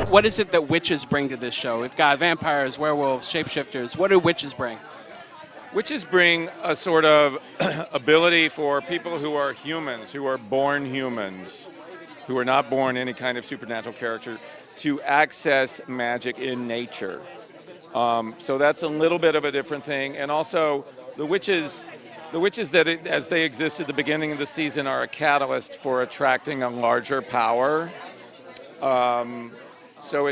What is it that witches bring to this show? We've got vampires, werewolves, shapeshifters. What do witches bring? Witches bring a sort of ability for people who are humans, who are born humans, who are not born any kind of supernatural character, to access magic in nature. So that's a little bit of a different thing. And also, the witches that, as they exist at the beginning of the season, are a catalyst for attracting a larger power. So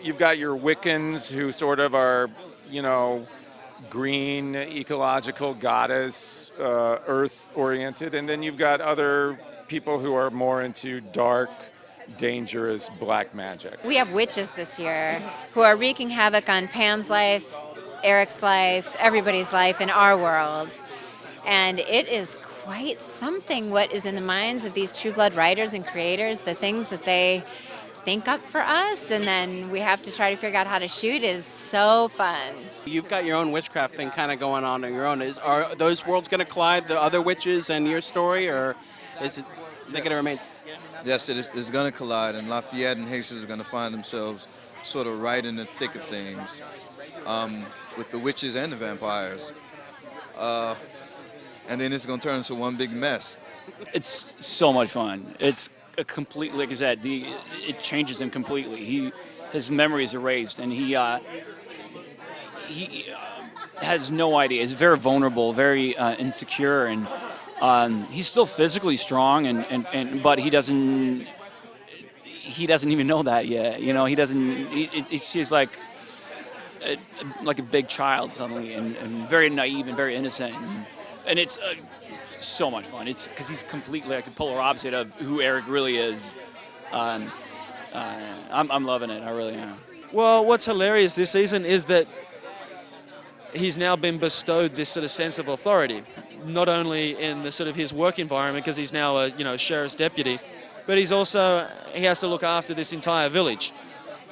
you've got your Wiccans who sort of are, green, ecological goddess, earth-oriented, and then you've got other people who are more into dark, dangerous black magic. We have witches this year who are wreaking havoc on Pam's life, Eric's life, everybody's life in our world. And it is quite something what is in the minds of these True Blood writers and creators, the things that they think up for us, and then we have to try to figure out how to shoot. It is so fun. You've got your own witchcraft thing kind of going on your own. Are those worlds going to collide, the other witches and your story, or is it going to remain? Yes, it's going to collide, and Lafayette and Hastings are going to find themselves sort of right in the thick of things with the witches and the vampires. And then it's going to turn into one big mess. It's so much fun. It's a complete, like I said, it changes him completely. His memory is erased, and he has no idea. He's very vulnerable, very insecure, and he's still physically strong, but he doesn't even know that yet. He doesn't. He's like a big child suddenly, and very naive and very innocent, and it's so much fun. It's because he's completely like the polar opposite of who Eric really is. I'm loving it. I really am. Well, what's hilarious this season is that he's now been bestowed this sort of sense of authority, not only in the sort of his work environment because he's now a sheriff's deputy, but he has to look after this entire village.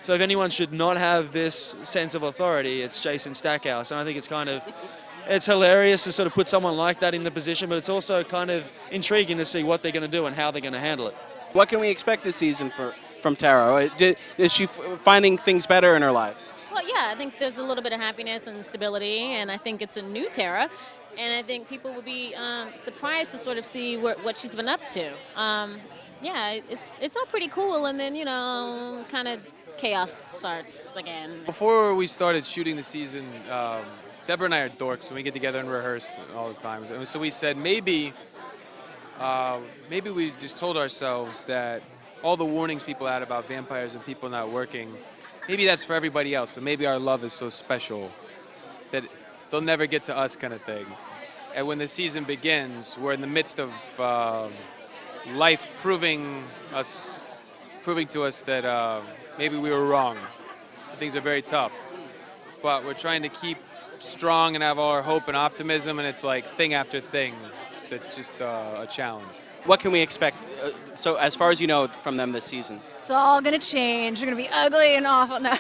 So if anyone should not have this sense of authority, it's Jason Stackhouse, and I think it's hilarious to sort of put someone like that in the position, but it's also kind of intriguing to see what they're going to do and how they're going to handle it. What can we expect this season from Tara? Is she finding things better in her life? Well, yeah, I think there's a little bit of happiness and stability, and I think it's a new Tara, and I think people will be surprised to sort of see what she's been up to. Yeah, it's all pretty cool, and then, kind of chaos starts again. Before we started shooting the season, Deborah and I are dorks, and we get together and rehearse all the time. And so we said maybe we just told ourselves that all the warnings people had about vampires and people not working, maybe that's for everybody else. So maybe our love is so special that they'll never get to us, kind of thing. And when the season begins, we're in the midst of life proving to us that maybe we were wrong. Things are very tough, but we're trying to keep strong and have all our hope and optimism, and it's like thing after thing that's just a challenge. What can we expect, so as far as you know, from them this season? It's all going to change. They're going to be ugly and awful. No.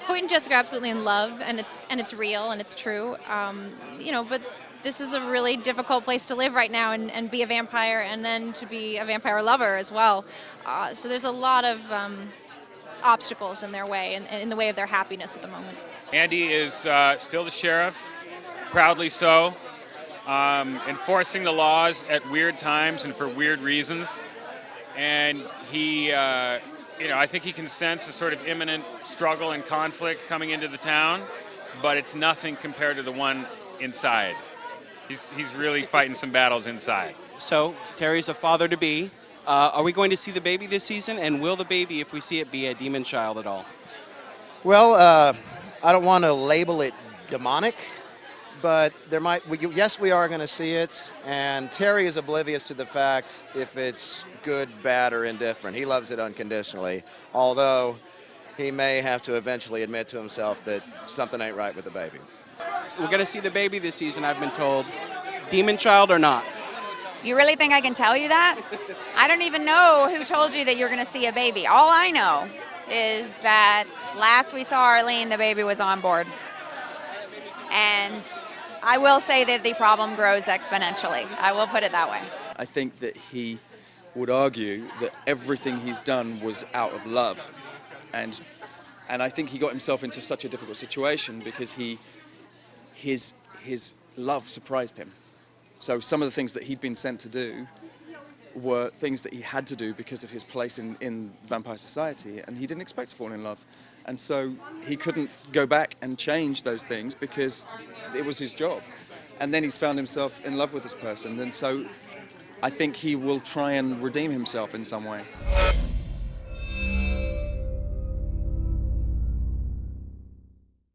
Hoyt and Jessica are absolutely in love, and it's real and it's true. But this is a really difficult place to live right now and be a vampire, and then to be a vampire lover as well. So there's a lot of obstacles in their way and in the way of their happiness at the moment. Andy is still the sheriff, proudly so, enforcing the laws at weird times and for weird reasons. And he, I think he can sense a sort of imminent struggle and conflict coming into the town, but it's nothing compared to the one inside. He's really fighting some battles inside. So Terry's a father-to-be. Are we going to see the baby this season? And will the baby, if we see it, be a demon child at all? Well, I don't want to label it demonic, but yes, we are going to see it. And Terry is oblivious to the fact if it's good, bad, or indifferent. He loves it unconditionally, although he may have to eventually admit to himself that something ain't right with the baby. We're going to see the baby this season, I've been told. Demon child or not? You really think I can tell you that? I don't even know who told you that you're going to see a baby. All I know is that last we saw Arlene, the baby was on board. And I will say that the problem grows exponentially. I will put it that way. I think that he would argue that everything he's done was out of love. And I think he got himself into such a difficult situation because his love surprised him. So some of the things that he'd been sent to do were things that he had to do because of his place in vampire society, and he didn't expect to fall in love. And so he couldn't go back and change those things because it was his job. And then he's found himself in love with this person, and so I think he will try and redeem himself in some way.